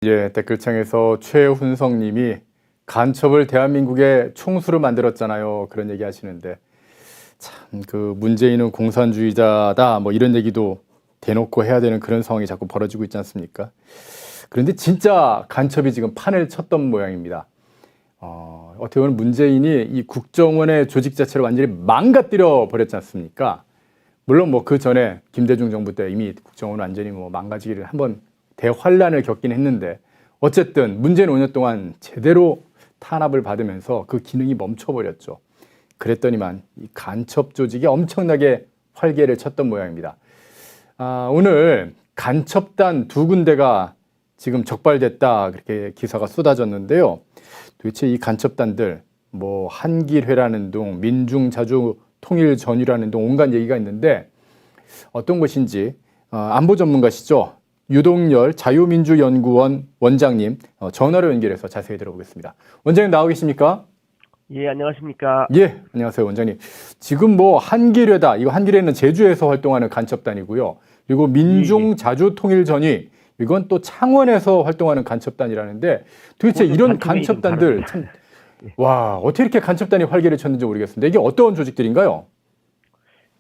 예, 댓글창에서 최훈성님이 간첩을 대한민국의 총수로 만들었잖아요. 그런 얘기 하시는데 참 그 문재인은 공산주의자다 뭐 이런 얘기도 대놓고 해야 되는 그런 상황이 자꾸 벌어지고 있지 않습니까? 그런데 진짜 간첩이 지금 판을 쳤던 모양입니다. 어떻게 보면 문재인이 이 국정원의 조직 자체를 완전히 망가뜨려 버렸지 않습니까? 물론 뭐 그 전에 김대중 정부 때 이미 국정원은 완전히 뭐 망가지기를 한번 대환란을 겪긴 했는데 어쨌든 문재인 5년 동안 제대로 탄압을 받으면서 그 기능이 멈춰버렸죠. 그랬더니만 이 간첩 조직이 엄청나게 활개를 쳤던 모양입니다. 오늘 간첩단 2군데가 지금 적발됐다 그렇게 기사가 쏟아졌는데요. 도대체 이 간첩단들 뭐 한길회라는 둥, 민중자주통일전이라는 둥 온갖 얘기가 있는데 어떤 것인지 안보 전문가시죠. 유동열 자유민주연구원 원장님 전화로 연결해서 자세히 들어보겠습니다. 원장님 나와 계십니까? 예, 안녕하십니까? 예, 안녕하세요, 원장님. 지금 뭐 한길회다. 이거 한길회는 제주에서 활동하는 간첩단이고요. 그리고 민중자주통일전이 이건 또 창원에서 활동하는 간첩단이라는데 도대체 이런 간첩단들 참, 와, 어떻게 이렇게 간첩단이 활개를 쳤는지 모르겠습니다. 이게 어떤 조직들인가요?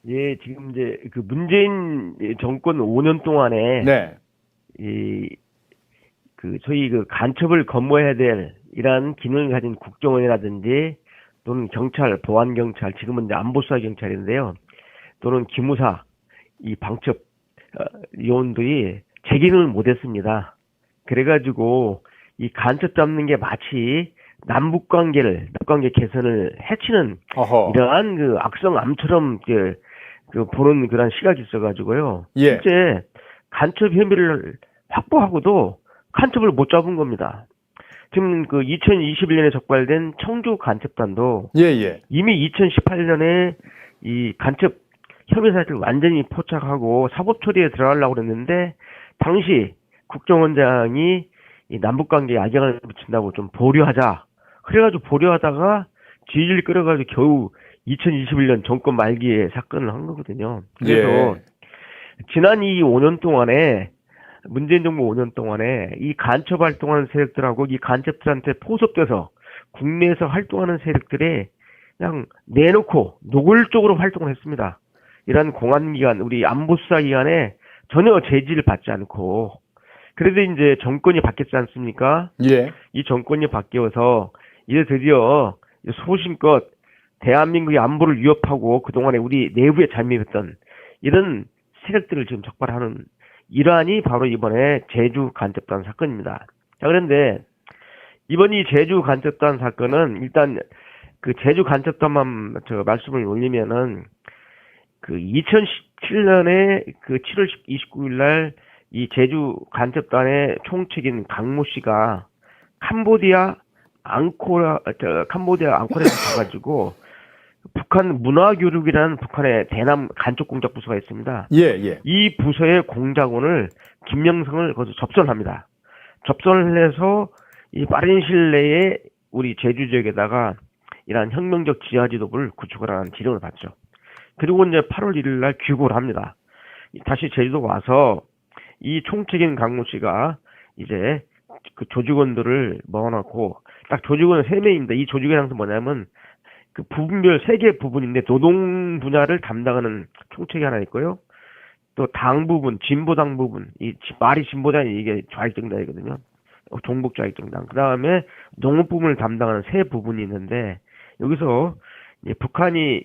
예, 지금 이제 그 문재인 정권 5년 동안에 네. 저희 그 간첩을 검거해야 될 이러한 기능을 가진 국정원이라든지 또는 경찰, 보안경찰, 지금은 이제 안보수사 경찰인데요. 또는 기무사, 이 방첩 요원들이 제 기능을 못했습니다. 그래가지고 이 간첩 잡는 게 마치 남북관계 개선을 해치는 이러한 그 악성암처럼 보는 그런 시각이 있어가지고요. 예. 실제 간첩 혐의를 확보하고도 간첩을 못 잡은 겁니다. 지금 그 2021년에 적발된 청주 간첩단도 이미 2018년에 이 간첩 혐의 사실을 완전히 포착하고 사법 처리에 들어가려고 그랬는데 당시 국정원장이 이 남북관계에 악영향을 미친다고 좀 보류하자. 그래가지고 보류하다가 지지를 끌어가지고 겨우 2021년 정권 말기에 사건을 한 거거든요. 그래서 지난 이 5년 동안에 문재인 정부 5년 동안에 이 간첩 활동하는 세력들하고 이 간첩들한테 포섭돼서 국내에서 활동하는 세력들이 그냥 내놓고 노골적으로 활동을 했습니다. 이런 공안기관, 우리 안보수사기관에 전혀 제지를 받지 않고 그래도 이제 정권이 바뀌었지 않습니까? 예. 이 정권이 바뀌어서 이제 드디어 소신껏 대한민국의 안보를 위협하고 그동안에 우리 내부에 잠입했던 이런 세력들을 지금 적발하는 일환이 바로 이번에 제주 간첩단 사건입니다. 자, 그런데 이번 이 제주 간첩단 사건은 일단 그 제주 간첩단만 말씀을 올리면은 그 2017년에 그 7월 29일 날 이 제주 간첩단의 총책인 강모 씨가 캄보디아 앙코르에서 가가지고 북한 문화교육이라는 북한의 대남 간첩 공작 부서가 있습니다. 이 부서의 공작원을 김명성을 거기서 접선을 합니다. 접선을 해서 이 빠른 시일 내에 우리 제주 지역에다가 이러한 혁명적 지하지도부를 구축을 하는 지령을 받죠. 그리고 이제 8월 1일 날 귀국을 합니다. 다시 제주도 와서 이 총책인 강모 씨가 이제 그 조직원들을 모아놓고 딱 조직원은 3명입니다. 이 조직의 항상 뭐냐면 그 부분별 3개 부분인데 노동 분야를 담당하는 총책이 하나 있고요. 또 당 부분, 진보당 부분, 이 말이 진보당이 이게 좌익정당이거든요. 종북 좌익정당. 그 다음에 농업 부분을 담당하는 3부분이 있는데 여기서 이제 북한이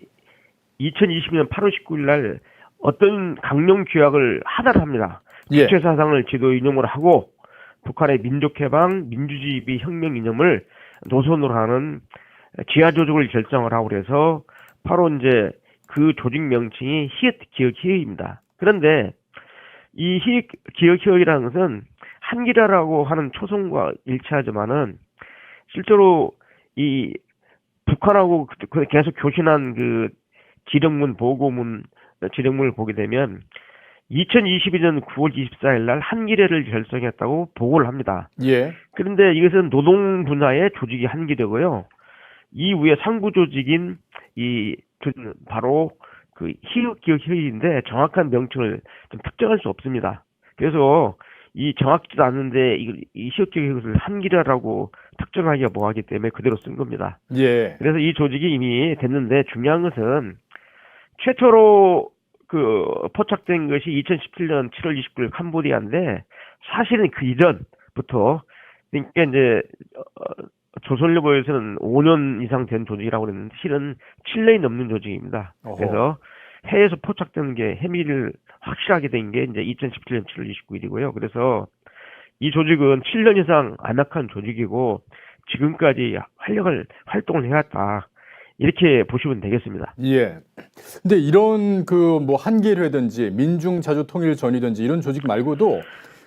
2020년 8월 19일 날 어떤 강령 규약을 하나를 합니다. 주체사상을 지도 이념으로 하고 북한의 민족해방, 민주주의 혁명 이념을 노선으로 하는 지하조직을 결정을 하고 그래서 바로 이제 그 조직 명칭이 히읗기억히읗입니다. 그런데 이 히읗기억히읗이라는 것은 한길화라고 하는 초성과 일치하지만은 실제로 이 북한하고 계속 교신한 그 지령문 보고문 지령문을 보게 되면 2022년 9월 24일 날 한길회를 결성했다고 보고를 합니다. 그런데 이것은 노동 분야의 조직이 한길회고요. 이후에 상부 조직인 바로 그 히읗기억히읗인데 정확한 명칭을 좀 특정할 수 없습니다. 그래서 이 정확지도 않는데 이 시각적인 것을 한기라라고 특정하기가 뭐하기 때문에 그대로 쓴 겁니다. 예. 그래서 이 조직이 이미 됐는데 중요한 것은 최초로 그 포착된 것이 2017년 7월 29일 캄보디아인데 사실은 그 이전부터 그러니까 이제 조선일보에서는 5년 이상 된 조직이라고 그랬는데 실은 7년이 넘는 조직입니다. 어허. 그래서 해외에서 포착된 게 혐의를 확실하게 된 게 이제 2017년 7월 29일이고요. 그래서 이 조직은 7년 이상 안악한 조직이고 지금까지 활동을 해왔다. 이렇게 보시면 되겠습니다. 예. 근데 이런 그 뭐 한길회든지 민중자주통일전이든지 이런 조직 말고도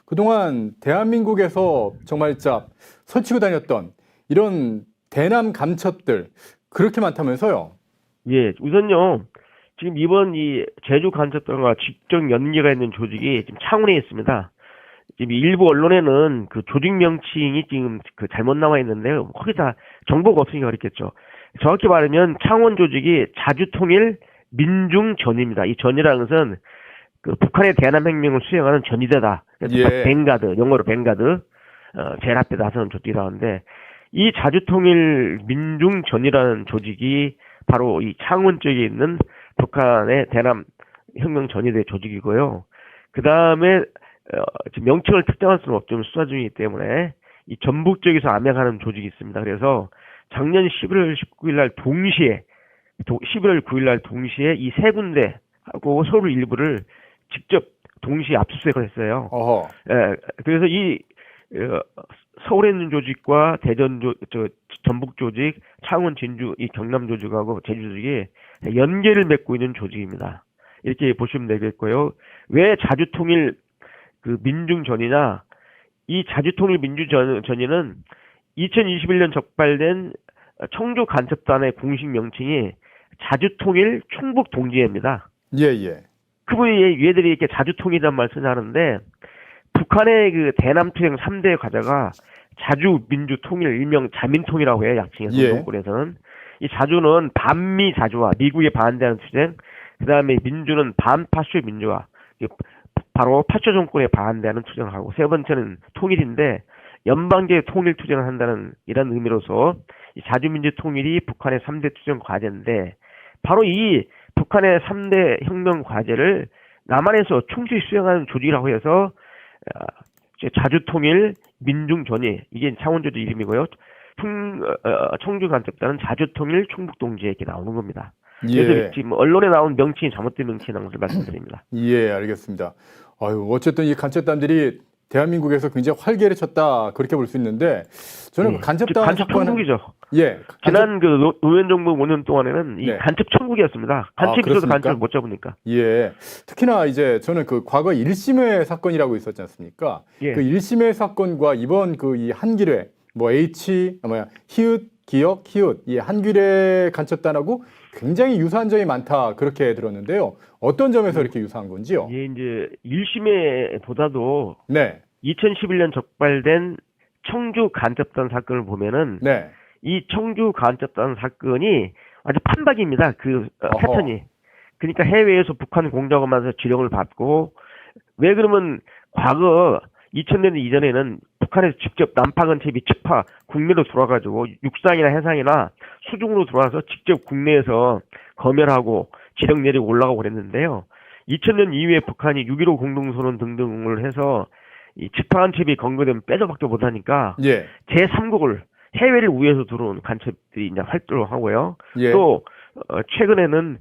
그동안 대한민국에서 정말 진짜 서치고 다녔던 이런 대남 간첩들 그렇게 많다면서요? 예, 우선요. 지금 이번 이 제주 간첩단과 직접 연계가 있는 조직이 지금 창원에 있습니다. 지금 일부 언론에는 그 조직 명칭이 지금 그 잘못 나와 있는데요. 거기 다 정보가 없으니까 그렇겠죠. 정확히 말하면 창원 조직이 자주통일 민중전입니다. 이 전이라는 것은 그 북한의 대남혁명을 수행하는 전위대다. 그래서 예. 벵가드, 영어로 벵가드, 제일 앞에 나서는 조직이라는데 이 자주통일 민중전이라는 조직이 바로 이 창원 쪽에 있는 북한의 대남혁명 전위대 조직이고요. 그 다음에 지금 명칭을 특정할 수는 없지만 수사 중이기 때문에 이 전북 쪽에서 암약하는 조직이 있습니다. 그래서 작년 11월 19일 날 동시에 11월 9일 날 동시에 이 세 군데하고 서울 일부를 직접 동시에 압수수색을 했어요. 어허. 예, 그래서 이 서울에 있는 조직과 전북 조직, 창원, 진주, 이 경남 조직하고 제주 조직이 연계를 맺고 있는 조직입니다. 이렇게 보시면 되겠고요. 왜 자주통일 그 민중전이냐? 이 자주통일 민중전이는 2021년 적발된 청주 간첩단의 공식 명칭이 자주통일 충북동지회입니다. 예. 그분이 얘들이 이렇게 자주통일이란 말 쓰냐는데 북한의 그 대남투쟁 3대 과제가 자주민주통일, 일명 자민통이라고 해요. 약칭해서 예. 정권에서는. 이 자주는 반미 자주화, 미국에 반대하는 투쟁. 그 다음에 민주는 반파쇼 민주화, 바로 파쇼 정권에 반대하는 투쟁을 하고, 세 번째는 통일인데 연방제 통일 투쟁을 한다는 이런 의미로서 이 자주민주 통일이 북한의 3대 투쟁 과제인데 바로 이 북한의 3대 혁명 과제를 남한에서 충실히 수행하는 조직이라고 해서 자주통일 민중전이 이게 창원조직 이름이고요. 청주 간첩단은 자주통일 충북동지에 이렇게 나오는 겁니다. 그래서 예. 지금 언론에 나온 명칭이 잘못된 명칭이라는 것을 말씀드립니다. 예, 알겠습니다. 아유, 어쨌든 이 간첩단들이 대한민국에서 굉장히 활개를 쳤다 그렇게 볼 수 있는데 저는 그 간첩단 간첩 천국이죠. 예. 지난 그 노무현 정부 5년 동안에는 이 네. 간첩 천국이었습니다. 간첩이 있어도 그렇습니까? 간첩을 못 잡으니까. 예. 특히나 이제 저는 그 과거 1심회 사건이라고 있었지 않습니까? 예. 그 1심회 사건과 이번 그 이 한길회 뭐 히읗 기억 히읗 이 한길회 간첩단하고 굉장히 유사한 점이 많다 그렇게 들었는데요. 어떤 점에서 이렇게 유사한 건지요? 예, 이제 1심에보다도 네. 2011년 적발된 청주 간첩단 사건을 보면은 네. 이 청주 간첩단 사건이 아주 판박입니다. 그 어허. 패턴이. 그러니까 해외에서 북한 공작원만서 지령을 받고 왜 그러면 과거 2000년 이전에는 북한에서 직접 난파건첩이 측파 국내로 들어와가지고 육상이나 해상이나 수중으로 들어와서 직접 국내에서 검열하고 지령 내리고 올라가고 그랬는데요. 2000년 이후에 북한이 6.15 공동선언 등등을 해서 이 측파간첩이 건거되면 빼서밖에 못하니까 예. 제3국을 해외를 우회해서 들어온 간첩들이 이제 활동을 하고요. 예. 또 최근에는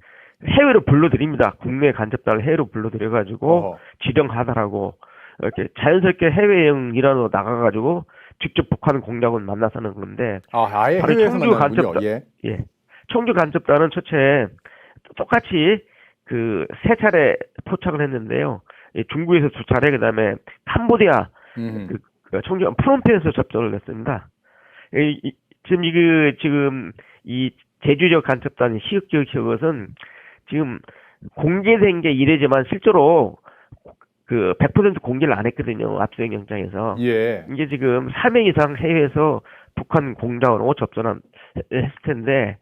해외로 불러들입니다. 국내 간첩단을 해외로 불러들여가지고 어허. 지령하다라고 이렇게 자연스럽게 해외여행 일하러 나가가지고 직접 북한 공작원 만나서 하는 건데 아예 바로 해외에서 청주 만나는군요. 간첩단. 예. 예. 청주 간첩단은 첫째 똑같이 그 세 차례 포착을 했는데요. 중국에서 두 차례, 그 다음에 캄보디아, 그 청주 프놈펜에서 접촉을 했습니다. 지금 이 제주적 간첩단이 시극적 것은 지금 공개된 게 이래지만 실제로 그 100% 공개를 안 했거든요. 압수수색 영장에서. 예. 이게 지금 3회 이상 해외에서 북한 공작원하고 접전을 했을 텐데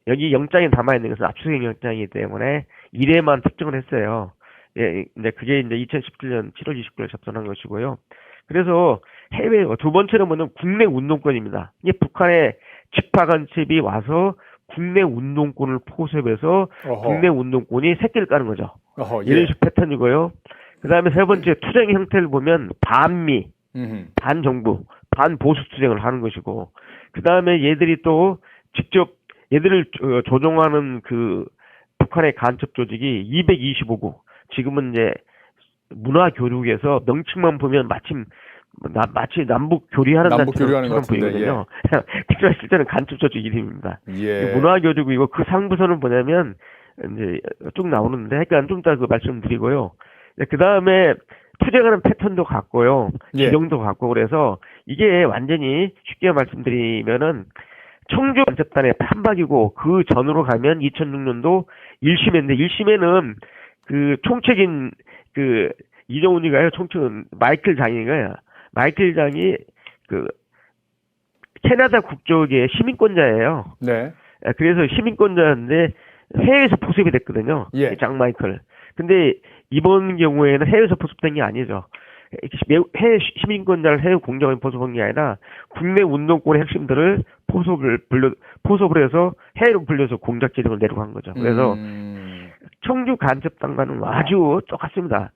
여기 영장에 담아있는 것은 압수수색 영장이기 때문에 1회만 특정을 했어요. 예, 이제 그게 이제 2017년 7월 29일 접선한 것이고요. 그래서 해외 두 번째는 뭐냐면 국내 운동권입니다. 이게 북한의 직파 간첩이 와서 국내 운동권을 포섭해서 어허. 국내 운동권이 새끼를 까는 거죠. 어허, 이런 예. 식 패턴이고요. 그 다음에 세 번째 투쟁 형태를 보면 반미, 반정부, 반보수 투쟁을 하는 것이고, 그 다음에 얘들이 또 직접 얘들을 조종하는 그 북한의 간첩 조직이 225국, 지금은 이제 문화교육에서 명칭만 보면 마치 남북 교류하는 남북 교류하는 것 단체처럼 같은데, 보이거든요. 하지만 실제는 간첩 조직 이름입니다. 예. 문화교육이고 그 상부서는 뭐냐면 이제 쭉 나오는데, 그러니까 좀 이따 그 말씀드리고요. 그 다음에 투쟁하는 패턴도 같고요, 예. 지령도 같고, 그래서 이게 완전히 쉽게 말씀드리면은 청주 간첩단의 판박이고, 그 전으로 가면 2006년도 1심인데 1심에는 그 총책인 그 이정훈이가요, 총책은 마이클 장이가요. 마이클 장이 그 캐나다 국적의 시민권자예요. 네. 그래서 시민권자인데 해외에서 포섭이 됐거든요. 예. 장 마이클. 근데 이번 경우에는 해외에서 포섭된 게 아니죠. 해외 시민권자를 해외 공작에 포섭한 게 아니라 국내 운동권의 핵심들을 포섭을 해서 해외로 불려서 공작 지령을 내려고 한 거죠. 그래서 청주 간첩단과는 아주 똑같습니다.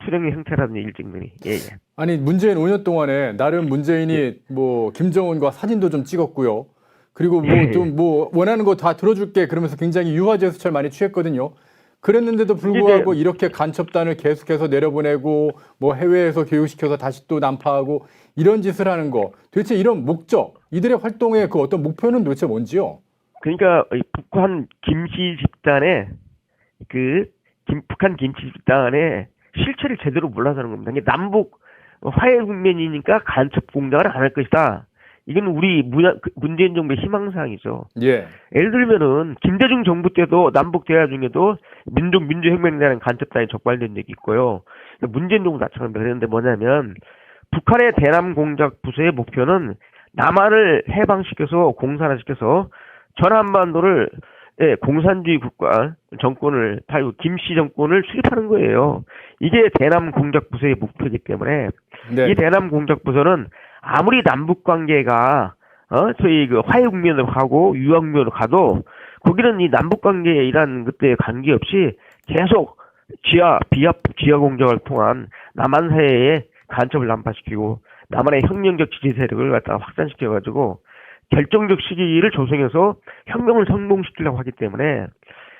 투쟁의 형태라는 일증들이. 예, 예. 아니 문재인 5년 동안에 나름 문재인이 뭐 김정은과 사진도 좀 찍었고요. 그리고 뭐 좀 뭐 원하는 거 다 들어줄게 그러면서 굉장히 유화 제스처를 많이 취했거든요. 그랬는데도 불구하고 이렇게 간첩단을 계속해서 내려보내고 뭐 해외에서 교육시켜서 다시 또 난파하고 이런 짓을 하는 거, 도대체 이런 목적, 이들의 활동의 그 어떤 목표는 도대체 뭔지요? 그러니까 북한 김씨 집단의 북한 김씨 집단의 실체를 제대로 몰라서는 겁니다. 이게 남북 화해 국면이니까 간첩 공작을 안 할 것이다. 이건 우리 문재인 정부의 희망사항이죠. 예. 예를 들면은 김대중 정부 때도 남북 대화 중에도 민주혁명이라는 간첩단이 적발된 적이 있고요. 문재인 정부 나처럼 그랬는데 뭐냐면 북한의 대남 공작 부서의 목표는 남한을 해방시켜서 공산화시켜서 전한반도를 공산주의 국가 정권을 팔고 김씨 정권을 수립하는 거예요. 이게 대남 공작 부서의 목표이기 때문에 네. 이 대남 공작 부서는 아무리 남북 관계가 저희 그 화해 국면으로 가고 유화 국면으로 가도 거기는 이 남북 관계이란 그때 관계없이 계속 지하 공작을 통한 남한 사회에 간첩을 난파시키고 남한의 혁명적 지지 세력을 갖다가 확산시켜가지고 결정적 시기를 조성해서 혁명을 성공시키려고 하기 때문에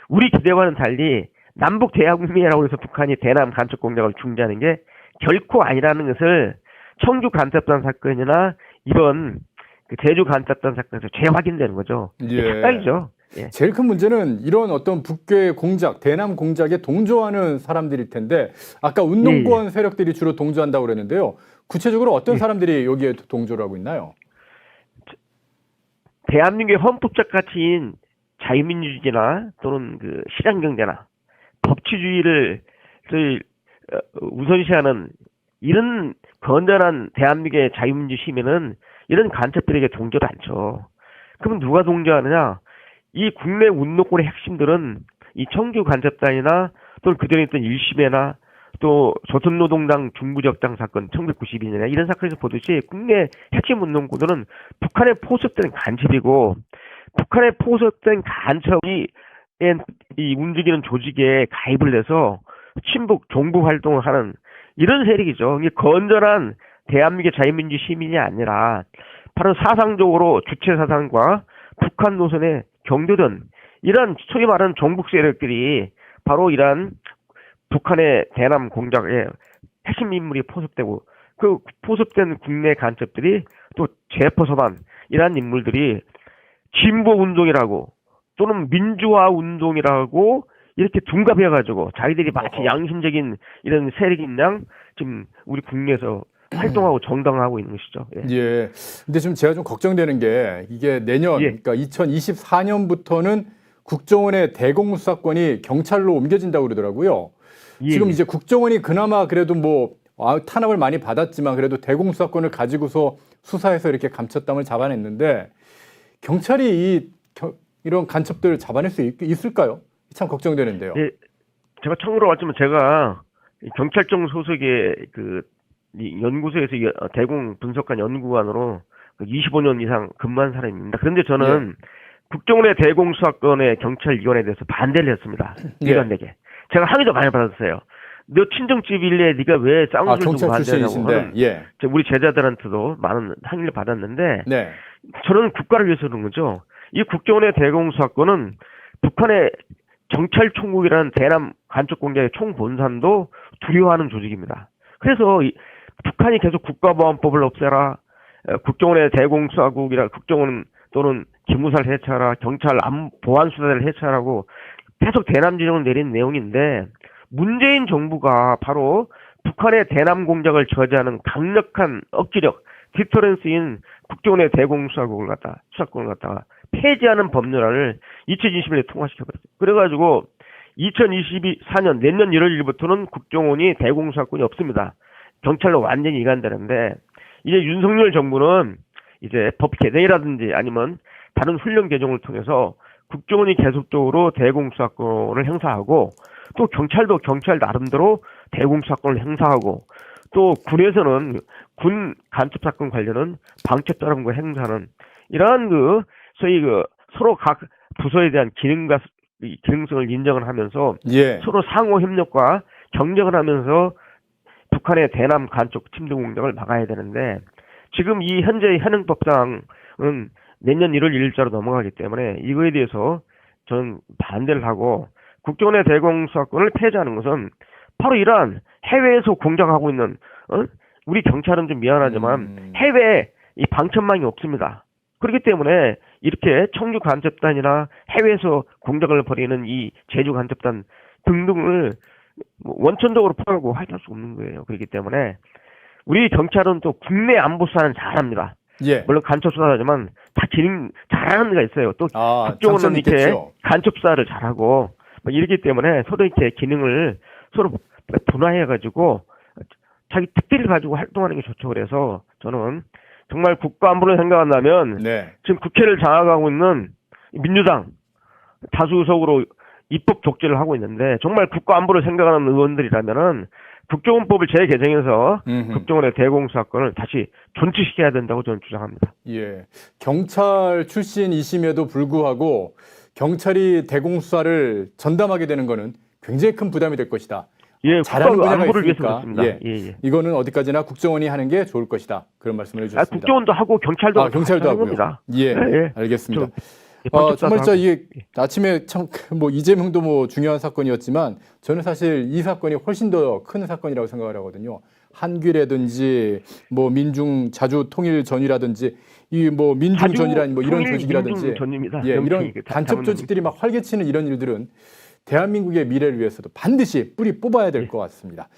우리 기대와는 달리 남북 대화 국면이라고 해서 북한이 대남 간첩 공작을 중지하는 게 결코 아니라는 것을 청주 간첩단 사건이나 이번 그 제주 간첩단 사건에서 재확인되는 거죠. 예. 착각이죠. 예. 제일 큰 문제는 이런 어떤 북괴 공작, 대남 공작에 동조하는 사람들일 텐데 아까 운동권 세력들이 주로 동조한다고 그랬는데요. 구체적으로 어떤 사람들이 여기에 동조를 하고 있나요? 대한민국의 헌법적 가치인 자유민주주의나 또는 그 시장경제나 법치주의를 우선시하는 이런 건전한 대한민국의 자유민주 시민은 이런 간첩들에게 동조를 않죠. 그럼 누가 동조하느냐? 이 국내 운동권의 핵심들은 이 청주 간첩단이나 또는 그전에 있던 일심회나 또 조선노동당 중부적장 사건 1992년에 이런 사건에서 보듯이 국내 핵심 운동권들은 북한에 포섭된 간첩이고 북한에 포섭된 간첩이 이 움직이는 조직에 가입을 해서 친북 종북 활동을 하는 이런 세력이죠. 이게 건전한 대한민국의 자유민주 시민이 아니라 바로 사상적으로 주체 사상과 북한 노선에 경도된 이런 소위 말하는 종북 세력들이 바로 이러한 북한의 대남 공작에 핵심 인물이 포섭되고 그 포섭된 국내 간첩들이 또 재포섭한 이러한 인물들이 진보 운동이라고 또는 민주화 운동이라고 이렇게 둔갑해가지고 자기들이 마치 양심적인 이런 세력인 양 지금 우리 국내에서 활동하고 정당화하고 있는 것이죠. 예. 예. 근데 지금 제가 좀 걱정되는 게 이게 내년, 그러니까 2024년부터는 국정원의 대공수사권이 경찰로 옮겨진다고 그러더라고요. 지금 이제 국정원이 그나마 그래도 뭐 탄압을 많이 받았지만 그래도 대공수사권을 가지고서 수사해서 이렇게 감췄담을 잡아냈는데 경찰이 이런 간첩들을 잡아낼 수 있을까요? 참 걱정되는데요. 예, 제가 처음으로 왔지만 제가 이 경찰청 소속의 이 연구소에서 대공 분석관 연구관으로 25년 이상 근무한 사람입니다. 그런데 저는 국정원의 대공수사권의 경찰위원회에 대해서 반대를 했습니다. 일관되게. 제가 항의도 많이 받았어요. 너 친정집일래 네가 왜 쌍수를 두고 경찰 반대하냐고 출신이신데, 우리 제자들한테도 많은 항의를 받았는데 네. 저는 국가를 위해서 그런 거죠. 이 국정원의 대공수사권은 북한의 정찰총국이라는 대남 간첩 공작의 총본산도 두려워하는 조직입니다. 그래서 북한이 계속 국가보안법을 없애라, 국정원의 대공수사국이라 국정원 또는 기무사를 해체하라, 경찰 보안수사대를 해체하라고 계속 대남 지령을 내린 내용인데 문재인 정부가 바로 북한의 대남 공작을 저지하는 강력한 억지력, 디터런스인 국정원의 대공수사국을 수사권을 갖다가 폐지하는 법률안을 2021년에 통과시켜버렸어요. 그래가지고 2024년 내년 1월 1일부터는 국정원이 대공수사권이 없습니다. 경찰로 완전히 이관되는데 이제 윤석열 정부는 이제 법 개정이라든지 아니면 다른 훈련 개정을 통해서 국정원이 계속적으로 대공수사권을 행사하고 또 경찰도 경찰 나름대로 대공수사권을 행사하고 또 군에서는 군 간첩 사건 관련은 방첩자령부 행사하는 이러한 소위 서로 각 부서에 대한 기능성을 인정을 하면서 서로 상호 협력과 경쟁을 하면서 북한의 대남 간첩 침투 공작을 막아야 되는데 지금 이 현재 현행법상은 내년 1월 1일자로 넘어가기 때문에 이거에 대해서 저는 반대를 하고 국정원의 대공수사권을 폐지하는 것은 바로 이러한 해외에서 공작하고 있는 우리 경찰은 좀 미안하지만 해외에 이 방첩망이 없습니다. 그렇기 때문에 이렇게 청주 간첩단이나 해외에서 공작을 벌이는 이 제주 간첩단 등등을 원천적으로 포괄하고 활용할 수 없는 거예요. 그렇기 때문에 우리 경찰은 또 국내 안보 수사는 잘합니다. 물론 간첩 수사하지만 다 기능 잘하는 데가 있어요. 또 국정원은 이렇게 간첩 수사를 잘하고 이렇기 때문에 서로 이렇게 기능을 서로 분화해가지고 자기 특기를 가지고 활동하는 게 좋죠. 그래서 저는 정말 국가 안보를 생각한다면 지금 국회를 장악하고 있는 민주당 다수 의석으로 입법 독재를 하고 있는데 정말 국가 안보를 생각하는 의원들이라면은 국정원법을 재개정해서 국정원의 대공수사권을 다시 존치시켜야 된다고 저는 주장합니다. 경찰 출신이심에도 불구하고 경찰이 대공수사를 전담하게 되는 것은 굉장히 큰 부담이 될 것이다. 잘하는 분야가 있으니까 이거는 어디까지나 국정원이 하는 게 좋을 것이다. 그런 말씀을 해주셨습니다. 국정원도 하고 경찰도 하고 합니다. 알겠습니다. 정말 진짜 이게 아침에 참 이재명도 중요한 사건이었지만 저는 사실 이 사건이 훨씬 더 큰 사건이라고 생각을 하거든요. 한귀라든지 민중 자주 통일 전이라든지 이 민중 전이라는 이런 조직이라든지 이런 간첩 조직들이 막 활개치는 이런 일들은 대한민국의 미래를 위해서도 반드시 뿌리 뽑아야 될 것 같습니다.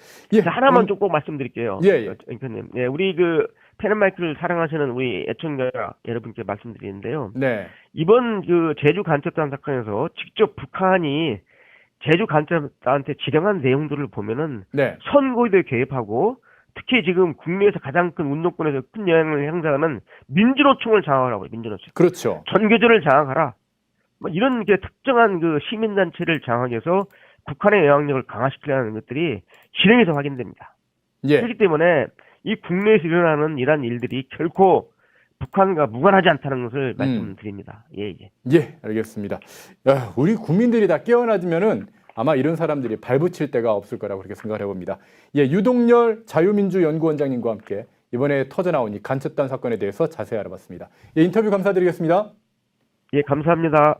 하나만 좀 꼭 말씀드릴게요. 앵커님. 우리 페널마이크를 사랑하시는 우리 애청자 여러분께 말씀드리는데요. 이번 제주 간첩단 사건에서 직접 북한이 제주 간첩단한테 지령한 내용들을 보면은 선거에도 개입하고 특히 지금 국내에서 가장 큰 운동권에서 큰 영향을 행사하는 민주노총을 장악하라고요. 민주노총. 그렇죠. 전교조를 장악하라. 이런 게 특정한 시민단체를 장악해서 북한의 영향력을 강화시키려는 것들이 실행에서 확인됩니다. 그렇기 때문에 이 국내에서 일어나는 이러한 일들이 결코 북한과 무관하지 않다는 것을 말씀드립니다. 알겠습니다. 우리 국민들이 다 깨어나지면은 아마 이런 사람들이 발붙일 데가 없을 거라고 그렇게 생각을 해봅니다. 유동열 자유민주연구원장님과 함께 이번에 터져나온 이 간첩단 사건에 대해서 자세히 알아봤습니다. 인터뷰 감사드리겠습니다. 감사합니다.